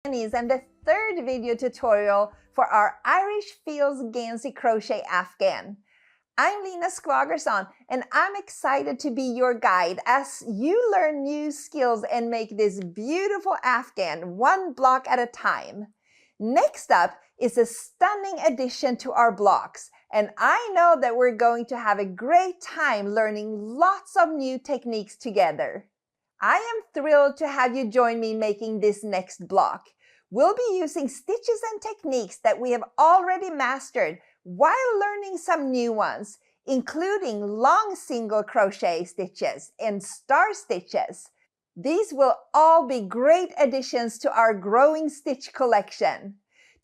And the third video tutorial for our Irish Fields Gansey Crochet Afghan. I'm Lina Skvagersson and I'm excited to be your guide as you learn new skills and make this beautiful Afghan one block at a time. Next up is a stunning addition to our blocks, and I know that we're going to have a great time learning lots of new techniques together. I am thrilled to have you join me making this next block. We'll be using stitches and techniques that we have already mastered while learning some new ones, including long single crochet stitches and star stitches. These will all be great additions to our growing stitch collection.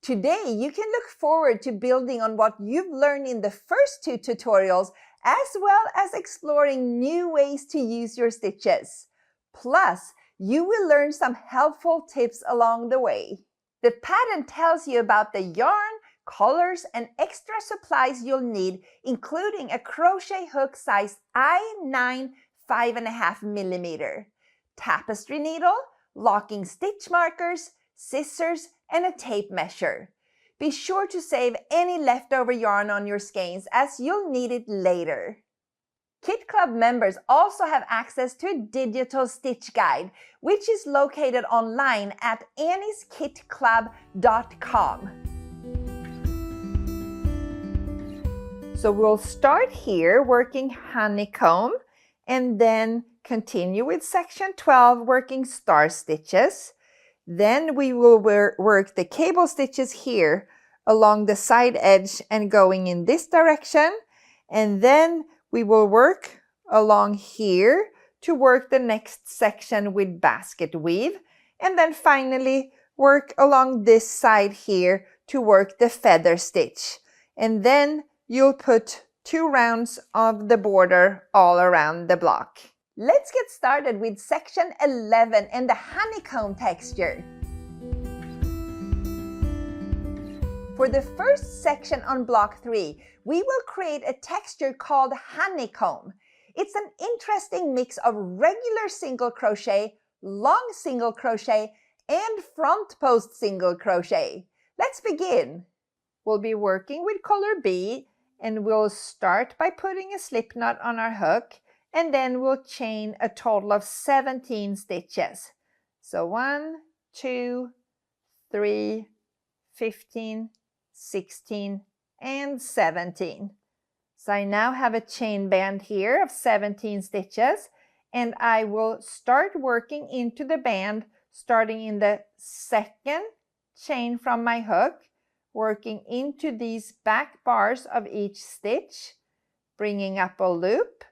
Today, you can look forward to building on what you've learned in the first two tutorials, as well as exploring new ways to use your stitches. Plus, you will learn some helpful tips along the way. The pattern tells you about the yarn, colors, and extra supplies you'll need, including a crochet hook size I9 5.5 millimeter, tapestry needle, locking stitch markers, scissors, and a tape measure. Be sure to save any leftover yarn on your skeins as you'll need it later. Kit Club members also have access to a digital stitch guide, which is located online at annieskitclub.com. So we'll start here working honeycomb and then continue with section 12 working star stitches. Then we will work the cable stitches here along the side edge and going in this direction, and then we will work along here to work the next section with basket weave, and then finally work along this side here to work the feather stitch. And then you'll put 2 rounds of the border all around the block. Let's get started with section 11 and the honeycomb texture. For the first section on block 3, we will create a texture called honeycomb. It's an interesting mix of regular single crochet, long single crochet, and front post single crochet. Let's begin. We'll be working with color B, and we'll start by putting a slip knot on our hook, and then we'll chain a total of 17 stitches. So 1, 2, 3, 15, 16, and 17. So I now have a chain band here of 17 stitches, and I will start working into the band starting in the second chain from my hook, working into these back bars of each stitch, bringing up a loop,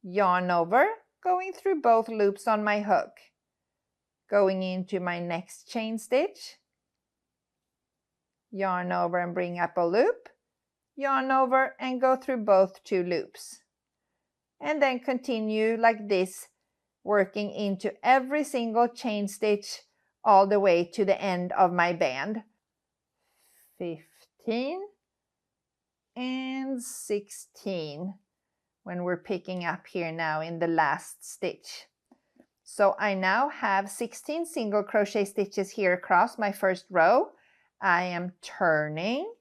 yarn over, going through both loops on my hook, going into my next chain stitch, yarn over and bring up a loop, yarn over and go through both 2 loops. And then continue like this, working into every single chain stitch all the way to the end of my band. 15 and 16 when we're picking up here now in the last stitch. So I now have 16 single crochet stitches here across my first row. I am turning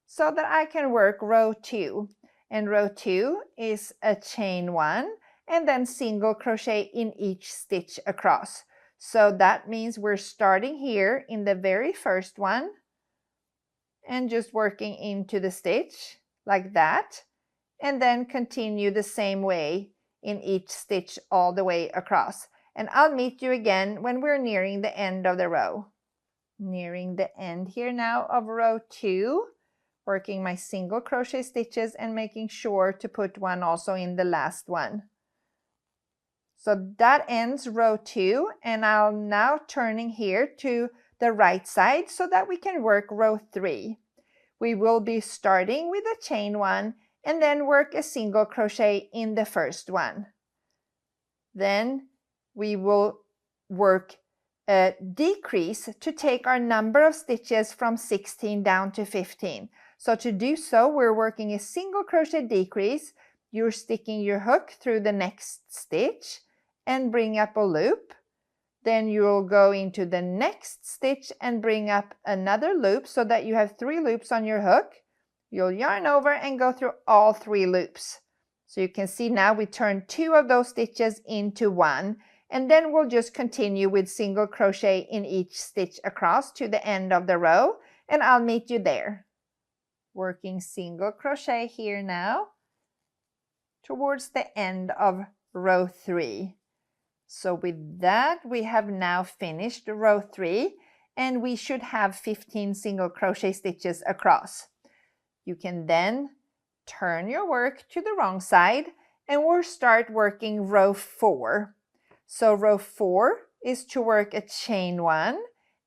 so that I can work row 2, and row 2 is a chain 1 and then single crochet in each stitch across. So that means we're starting here in the very first one and just working into the stitch like that, and then continue the same way in each stitch all the way across. And I'll meet you again when we're nearing the end of the row. Nearing the end here now of row 2, working my single crochet stitches and making sure to put one also in the last one. So that ends row 2, and I'm now turning here to the right side so that we can work row 3. We will be starting with a chain 1 and then work a single crochet in the first one. Then we will work a decrease to take our number of stitches from 16 down to 15. So to do so, we're working a single crochet decrease. You're sticking your hook through the next stitch and bring up a loop. Then you'll go into the next stitch and bring up another loop so that you have 3 loops on your hook. You'll yarn over and go through all 3 loops. So you can see now we turn 2 of those stitches into 1, and then we'll just continue with single crochet in each stitch across to the end of the row, and I'll meet you there. Working single crochet here now towards the end of row 3. So with that, we have now finished row 3, and we should have 15 single crochet stitches across. You can then turn your work to the wrong side, and we'll start working row 4. So row 4 is to work a chain 1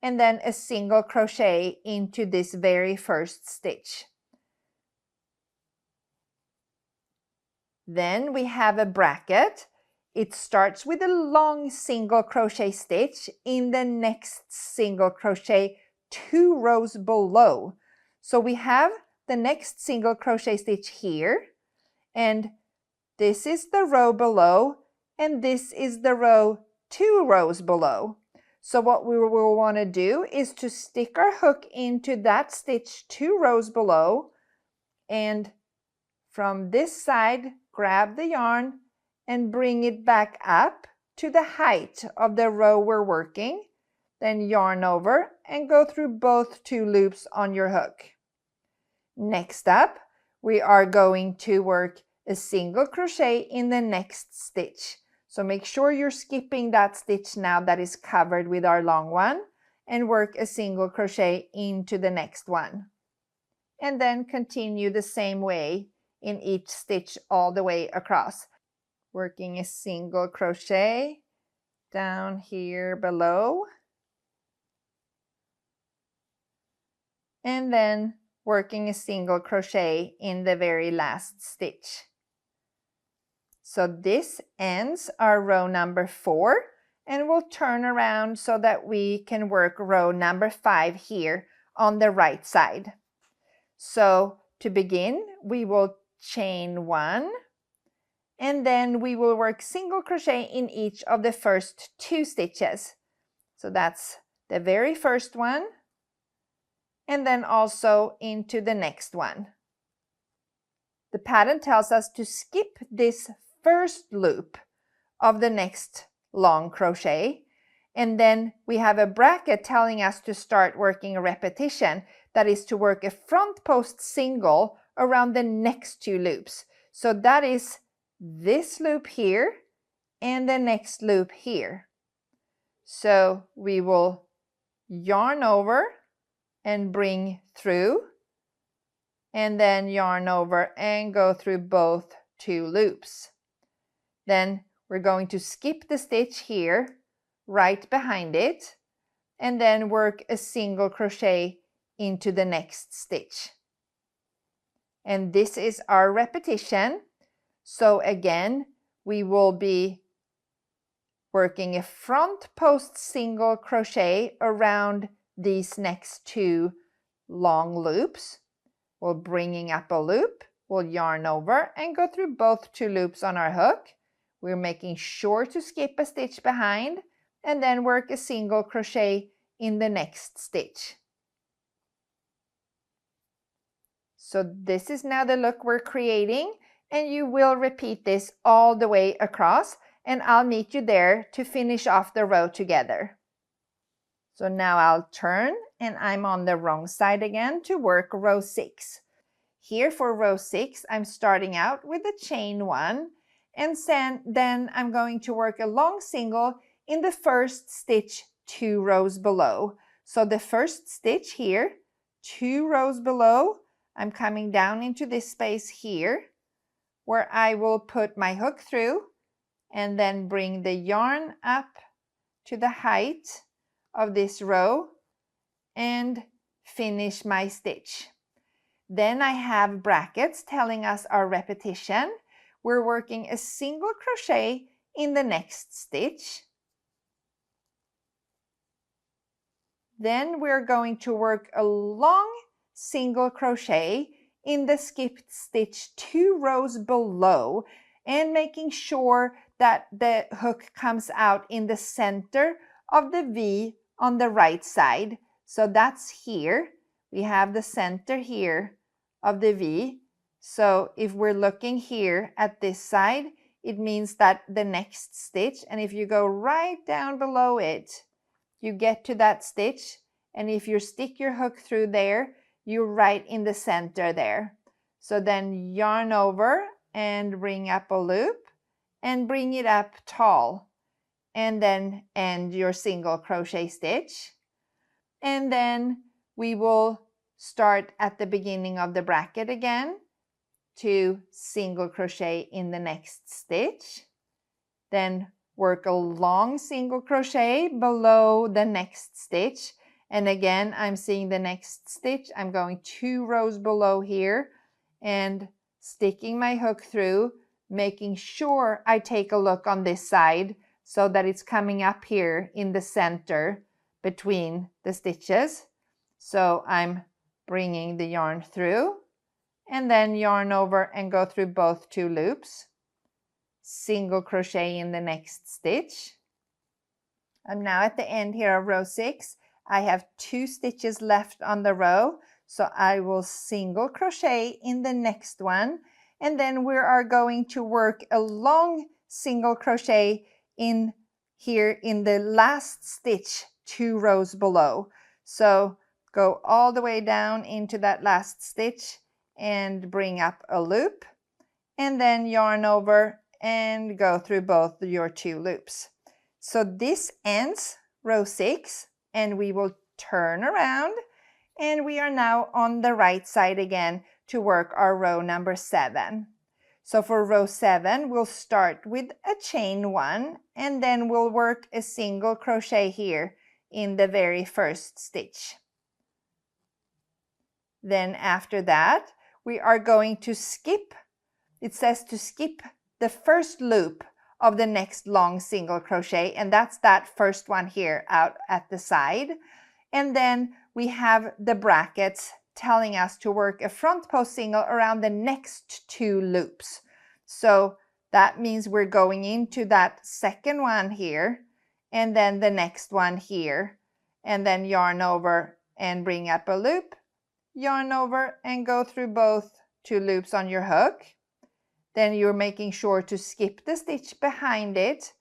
and then a single crochet into this very first stitch. Then we have a bracket. It starts with a long single crochet stitch in the next single crochet 2 rows below. So we have the next single crochet stitch here, and this is the row below, and this is the row 2 rows below. So what we will want to do is to stick our hook into that stitch 2 rows below, and from this side grab the yarn and bring it back up to the height of the row we're working, then yarn over and go through both 2 loops on your hook. Next up, we are going to work a single crochet in the next stitch. So make sure you're skipping that stitch now that is covered with our long one, and work a single crochet into the next one. And then continue the same way in each stitch all the way across. Working a single crochet down here below, and then working a single crochet in the very last stitch. So this ends our row number 4, and we'll turn around so that we can work row number 5 here on the right side. So to begin, we will chain 1, and then we will work single crochet in each of the first 2 stitches. So that's the very first one, and then also into the next one. The pattern tells us to skip this first loop of the next long crochet, and then we have a bracket telling us to start working a repetition, that is to work a front post single around the next 2 loops. So that is this loop here and the next loop here. So we will yarn over and bring through, and then yarn over and go through both 2 loops. Then we're going to skip the stitch here right behind it, and then work a single crochet into the next stitch. And this is our repetition. So again, we will be working a front post single crochet around these next 2 long loops. We're bringing up a loop, we'll yarn over and go through both 2 loops on our hook. We're making sure to skip a stitch behind, and then work a single crochet in the next stitch. So this is now the look we're creating, and you will repeat this all the way across, and I'll meet you there to finish off the row together. So now I'll turn, and I'm on the wrong side again to work row 6. Here for row 6, I'm starting out with a chain 1, and then I'm going to work a long single in the first stitch 2 rows below. So the first stitch here, 2 rows below, I'm coming down into this space here, where I will put my hook through and then bring the yarn up to the height of this row and finish my stitch. Then I have brackets telling us our repetition. We're working a single crochet in the next stitch. Then we're going to work a long single crochet in the skipped stitch 2 rows below, and making sure that the hook comes out in the center of the V on the right side. So that's here. We have the center here of the V. So if we're looking here at this side, it means that the next stitch, and if you go right down below it, you get to that stitch, and if you stick your hook through there, you're right in the center there. So then yarn over and bring up a loop and bring it up tall, and then end your single crochet stitch. And then we will start at the beginning of the bracket again to single crochet in the next stitch, then work a long single crochet below the next stitch, and again I'm seeing the next stitch, I'm going 2 rows below here and sticking my hook through, making sure I take a look on this side so that it's coming up here in the center between the stitches. So I'm bringing the yarn through and then yarn over and go through both 2 loops, single crochet in the next stitch. I'm now at the end here of row 6. I have 2 stitches left on the row, so I will single crochet in the next one, and then we are going to work a long single crochet in here in the last stitch 2 rows below. So go all the way down into that last stitch and bring up a loop, and then yarn over and go through both your 2 loops. So this ends row 6, and we will turn around, and we are now on the right side again to work our row number 7. So for row 7, we'll start with a chain 1, and then we'll work a single crochet here in the very first stitch. Then after that, we are going to skip, it says to skip the first loop of the next long single crochet, and that's that first one here out at the side. And then we have the brackets telling us to work a front post single around the next 2 loops. So that means we're going into that second one here, and then the next one here, and then yarn over and bring up a loop, yarn over and go through both 2 loops on your hook. Then you're making sure to skip the stitch behind it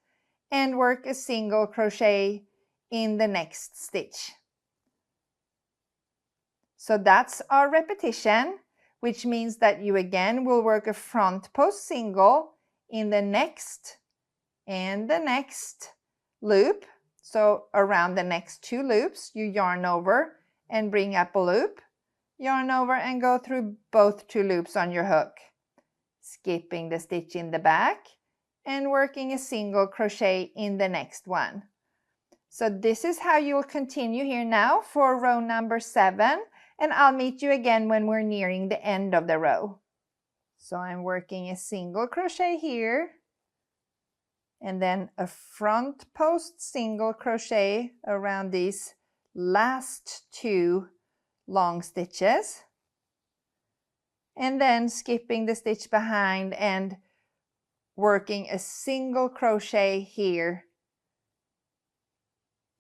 and work a single crochet in the next stitch. So that's our repetition, which means that you again will work a front post single in the next and the next loop. So around the next 2 loops, you yarn over and bring up a loop, yarn over and go through both 2 loops on your hook, skipping the stitch in the back and working a single crochet in the next one. So this is how you'll continue here now for row number 7, and I'll meet you again when we're nearing the end of the row. So I'm working a single crochet here, and then a front post single crochet around these last 2 long stitches, and then skipping the stitch behind and working a single crochet here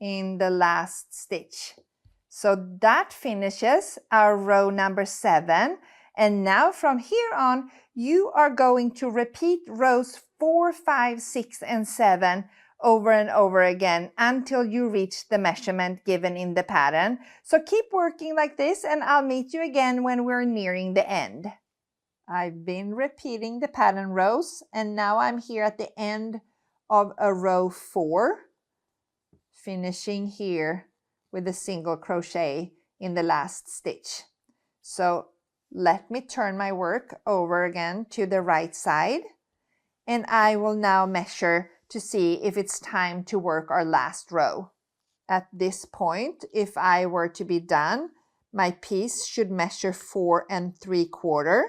in the last stitch. So that finishes our row number 7, and now from here on you are going to repeat rows 4, 5, 6 and 7 over and over again until you reach the measurement given in the pattern. So keep working like this, and I'll meet you again when we're nearing the end. I've been repeating the pattern rows, and now I'm here at the end of a row 4, finishing here with a single crochet in the last stitch. So let me turn my work over again to the right side, and I will now measure to see if it's time to work our last row. At this point, if I were to be done, my piece should measure 4 3/4,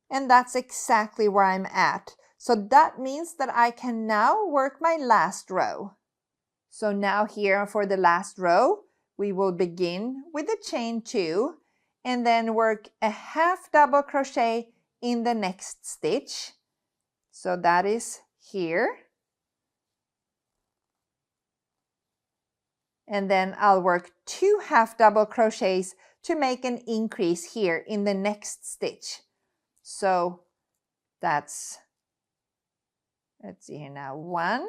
and that's exactly where I'm at. So that means that I can now work my last row. So now here for the last row, we will begin with a chain 2 and then work a half double crochet in the next stitch. So that is here. And then I'll work 2 half double crochets to make an increase here in the next stitch. So that's, let's see here now, 1,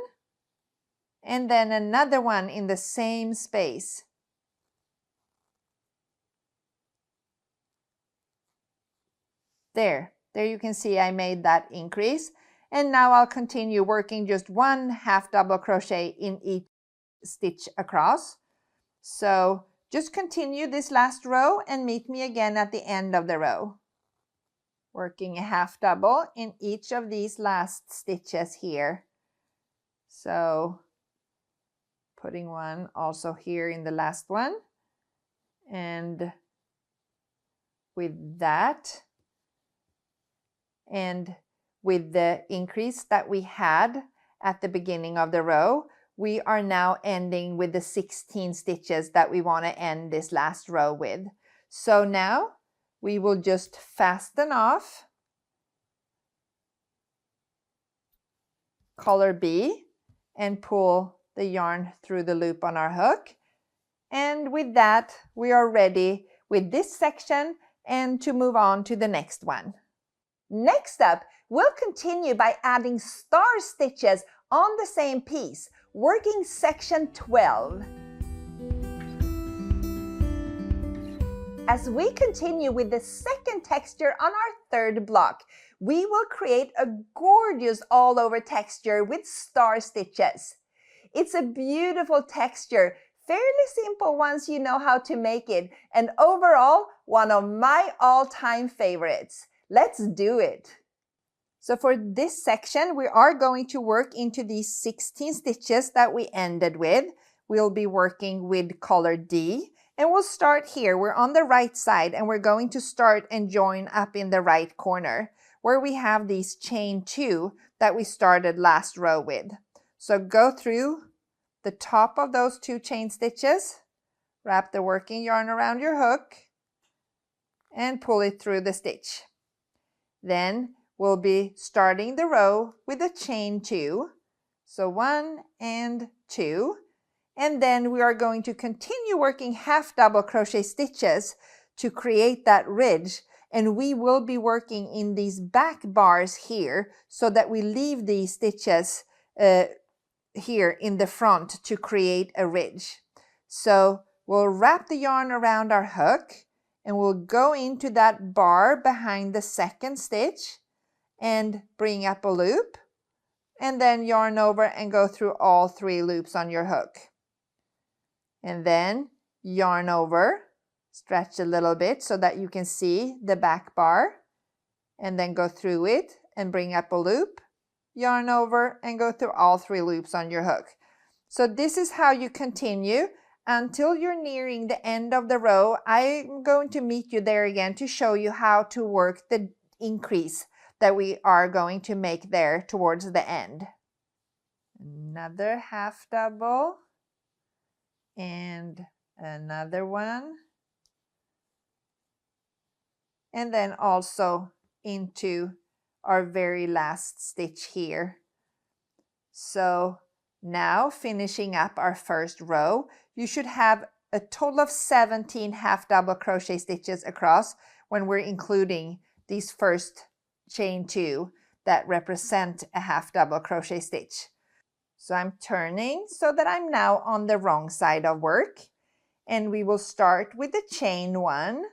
and then another one in the same space. There you can see I made that increase. And now I'll continue working just 1 half double crochet in each stitch across. So just continue this last row and meet me again at the end of the row. Working a half double in each of these last stitches here. So putting one also here in the last one. And with that, and with the increase that we had at the beginning of the row, we are now ending with the 16 stitches that we want to end this last row with. So now we will just fasten off color B and pull the yarn through the loop on our hook. And with that, we are ready with this section and to move on to the next one. Next up, we'll continue by adding star stitches on the same piece, working section 12. As we continue with the second texture on our third block, we will create a gorgeous all-over texture with star stitches. It's a beautiful texture, fairly simple once you know how to make it, and overall, one of my all-time favorites. Let's do it. So for this section, we are going to work into these 16 stitches that we ended with. We'll be working with color D, and we'll start here. We're on the right side, and we're going to start and join up in the right corner where we have these chain 2 that we started last row with. So go through the top of those 2 chain stitches, wrap the working yarn around your hook, and pull it through the stitch. Then we'll be starting the row with a chain 2. So 1 and 2. And then we are going to continue working half double crochet stitches to create that ridge. And we will be working in these back bars here so that we leave these stitches here in the front to create a ridge. So we'll wrap the yarn around our hook and we'll go into that bar behind the second stitch and bring up a loop, and then yarn over and go through all 3 loops on your hook. And then yarn over, stretch a little bit so that you can see the back bar, and then go through it and bring up a loop, yarn over and go through all 3 loops on your hook. So this is how you continue until you're nearing the end of the row. I'm going to meet you there again to show you how to work the increase that we are going to make there towards the end. Another half double and another one, and then also into our very last stitch here. So now finishing up our first row, you should have a total of 17 half double crochet stitches across when we're including these first chain 2 that represent a half double crochet stitch. So I'm turning so that I'm now on the wrong side of work, and we will start with the chain 1,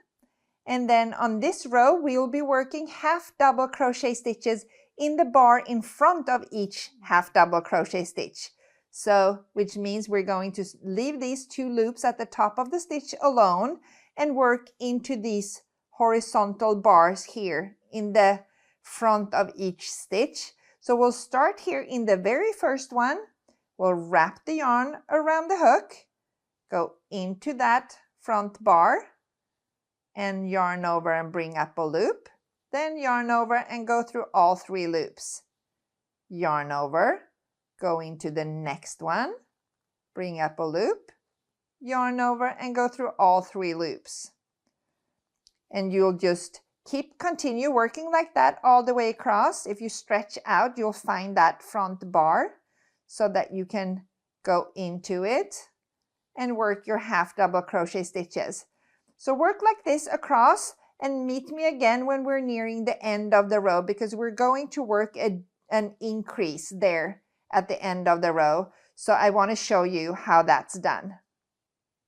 and then on this row we will be working half double crochet stitches in the bar in front of each half double crochet stitch. So which means we're going to leave these 2 loops at the top of the stitch alone and work into these horizontal bars here in the front of each stitch. So we'll start here in the very first one. We'll wrap the yarn around the hook, go into that front bar, and yarn over and bring up a loop. Then yarn over and go through all 3 loops. Yarn over, go into the next one, bring up a loop, yarn over and go through all 3 loops. And you'll just continue working like that all the way across. If you stretch out, you'll find that front bar so that you can go into it and work your half double crochet stitches. So work like this across and meet me again when we're nearing the end of the row, because we're going to work an increase there at the end of the row. So I want to show you how that's done.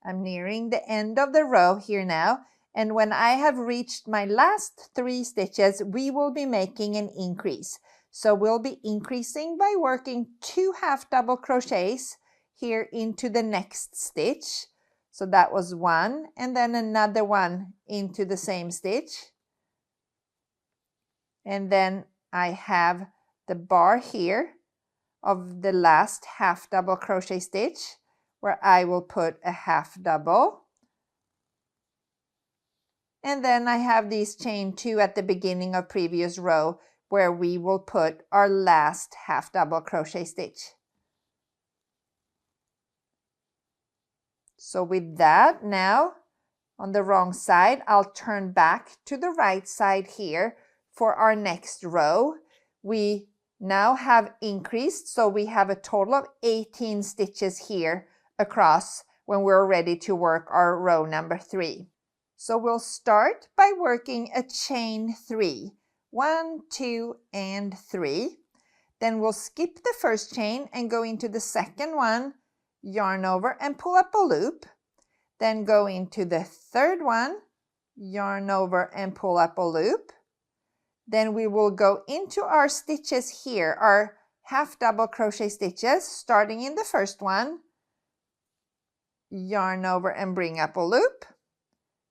I'm nearing the end of the row here now, and when I have reached my last 3 stitches, we will be making an increase. So we'll be increasing by working 2 half double crochets here into the next stitch. So that was 1, and then another one into the same stitch. And then I have the bar here of the last half double crochet stitch, where I will put a half double. And then I have these chain 2 at the beginning of previous row, where we will put our last half double crochet stitch. So with that, now on the wrong side, I'll turn back to the right side here for our next row. We now have increased, so we have a total of 18 stitches here across when we're ready to work our row number 3. So we'll start by working a chain 3. 1, 2, and 3. Then we'll skip the first chain and go into the second one, yarn over and pull up a loop. Then go into the third one, yarn over and pull up a loop. Then we will go into our stitches here, our half double crochet stitches, starting in the first one, yarn over and bring up a loop.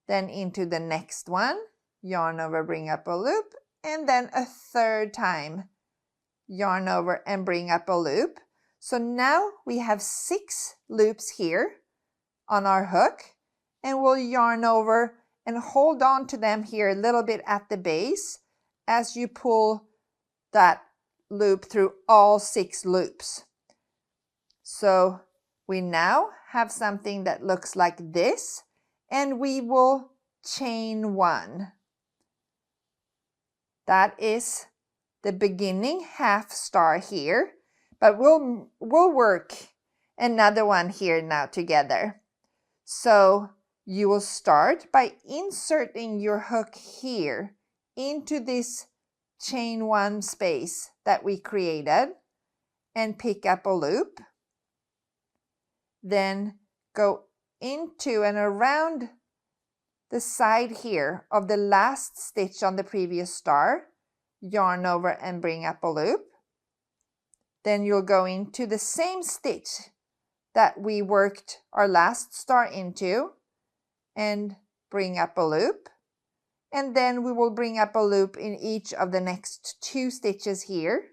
Then into the next one, yarn over, bring up a loop, and then a third time, yarn over and bring up a loop. So now we have 6 loops here on our hook, and we'll yarn over and hold on to them here a little bit at the base as you pull that loop through all 6 loops. So we now have something that looks like this, and we will chain 1. That is the beginning half star here, but we'll work another one here now together. So you will start by inserting your hook here into this chain 1 space that we created and pick up a loop. Then go into and around the side here of the last stitch on the previous star, yarn over and bring up a loop. Then you'll go into the same stitch that we worked our last star into and bring up a loop. And then we will bring up a loop in each of the next 2 stitches here,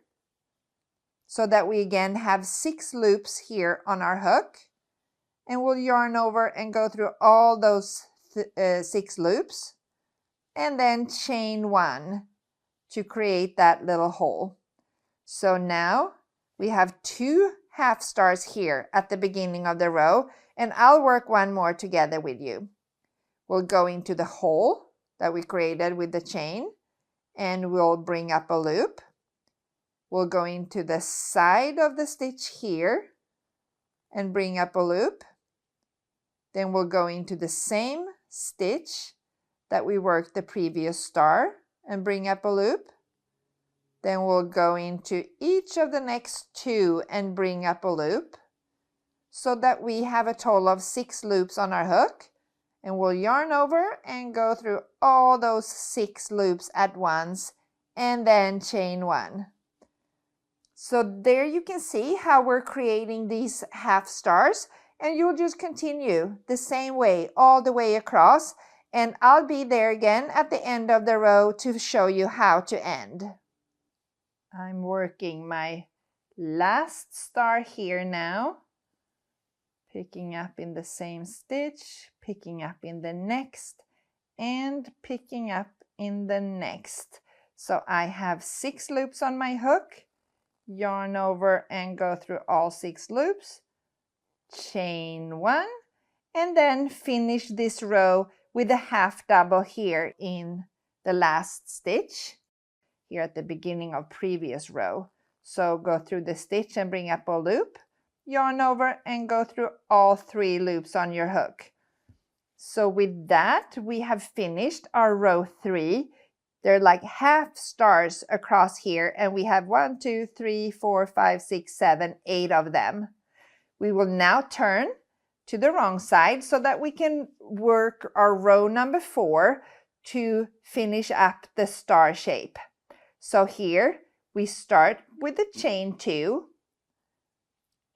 so that we again have 6 loops here on our hook. And we'll yarn over and go through all those 6 loops, and then chain 1 to create that little hole. So now we have 2 half stars here at the beginning of the row, and I'll work one more together with you. We'll go into the hole that we created with the chain, and we'll bring up a loop. We'll go into the side of the stitch here and bring up a loop. Then we'll go into the same stitch that we worked the previous star and bring up a loop. Then we'll go into each of the next 2 and bring up a loop, so that we have a total of 6 loops on our hook. And we'll yarn over and go through all those 6 loops at once, and then chain 1. So there you can see how we're creating these half stars, and you'll just continue the same way all the way across, and I'll be there again at the end of the row to show you how to end. I'm working my last star here now, picking up in the same stitch, picking up in the next, and picking up in the next. So I have 6 loops on my hook, yarn over and go through all 6 loops, chain 1, and then finish this row with a half double here in the last stitch here at the beginning of previous row. So go through the stitch and bring up a loop, yarn over and go through all 3 loops on your hook. So with that, we have finished our row 3. They're like half stars across here, and we have 1, 2, 3, 4, 5, 6, 7, 8 of them. We will now turn to the wrong side so that we can work our row number 4 to finish up the star shape. So here we start with the chain 2,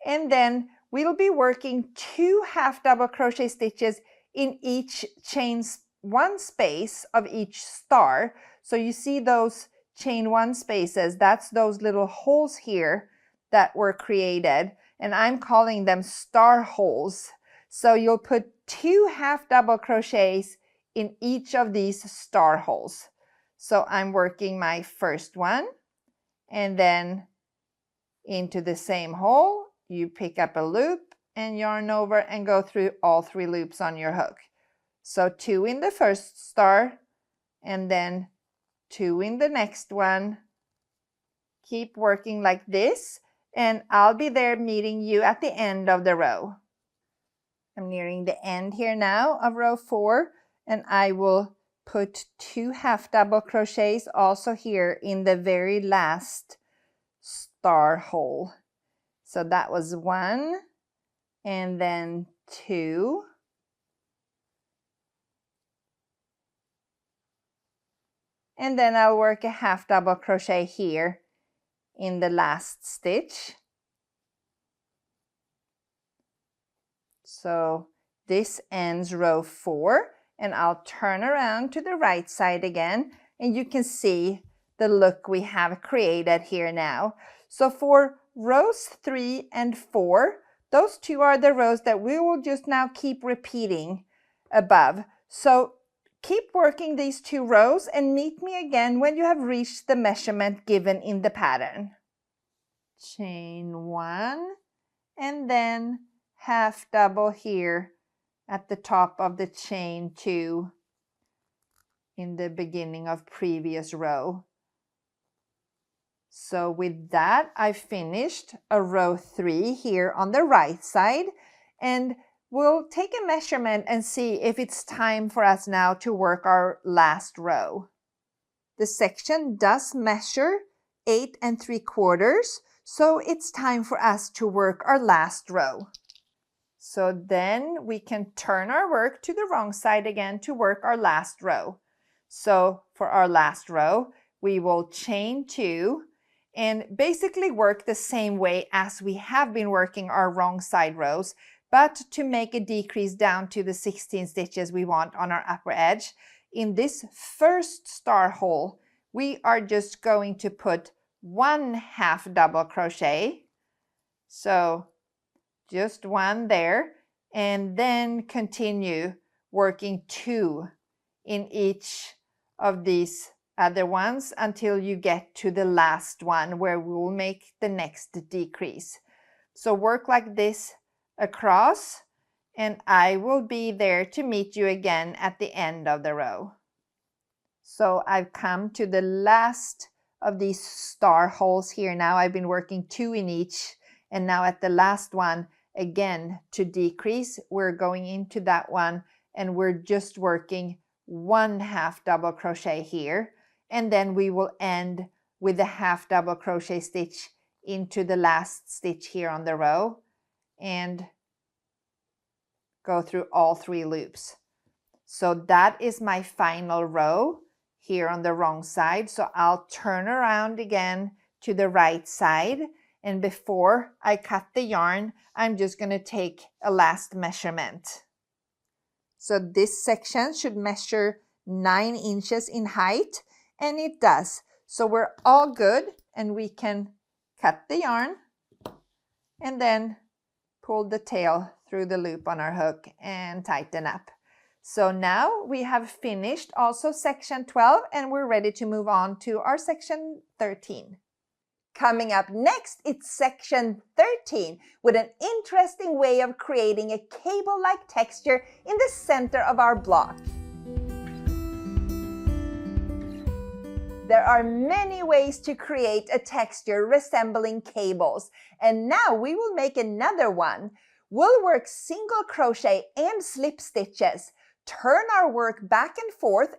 and then we'll be working 2 half double crochet stitches in each chain's 1 space of each star. So you see those chain 1 spaces, that's those little holes here that were created, and I'm calling them star holes. So you'll put 2 half double crochets in each of these star holes. So I'm working my first one, and then into the same hole, you pick up a loop and yarn over and go through all 3 loops on your hook. So 2 in the first star, and then 2 in the next one. Keep working like this, and I'll be there meeting you at the end of the row. I'm nearing the end here now of row 4, and I will put 2 half double crochets also here in the very last star hole. So that was 1, and then 2, and then I'll work a half double crochet here in the last stitch. So this ends row 4, and I'll turn around to the right side again, and you can see the look we have created here now. So for rows 3 and 4, those 2 are the rows that we will just now keep repeating above. So keep working these 2 rows and meet me again when you have reached the measurement given in the pattern. Chain 1, and then half double here at the top of the chain 2 in the beginning of previous row. So with that, I finished a row 3 here on the right side, and we'll take a measurement and see if it's time for us now to work our last row. The section does measure 8 3/4, so it's time for us to work our last row. So then we can turn our work to the wrong side again to work our last row. So for our last row, we will chain 2 and basically work the same way as we have been working our wrong side rows, but to make a decrease down to the 16 stitches we want on our upper edge. In this first star hole, we are just going to put 1 half double crochet. So just 1 there, and then continue working 2 in each of these other ones until you get to the last one where we will make the next decrease. So work like this across, and I will be there to meet you again at the end of the row. So I've come to the last of these star holes here now. I've been working 2 in each, and now at the last one, again, to decrease, we're going into that one, and we're just working 1 half double crochet here, and then we will end with a half double crochet stitch into the last stitch here on the row, and go through all 3 loops. So that is my final row here on the wrong side. So I'll turn around again to the right side, and before I cut the yarn, I'm just going to take a last measurement. So this section should measure 9 inches in height, and it does. So we're all good, and we can cut the yarn and then pull the tail through the loop on our hook and tighten up. So now we have finished also section 12, and we're ready to move on to our section 13. Coming up next, it's section 13 with an interesting way of creating a cable-like texture in the center of our block. There are many ways to create a texture resembling cables, and now we will make another one. We'll work single crochet and slip stitches, turn our work back and forth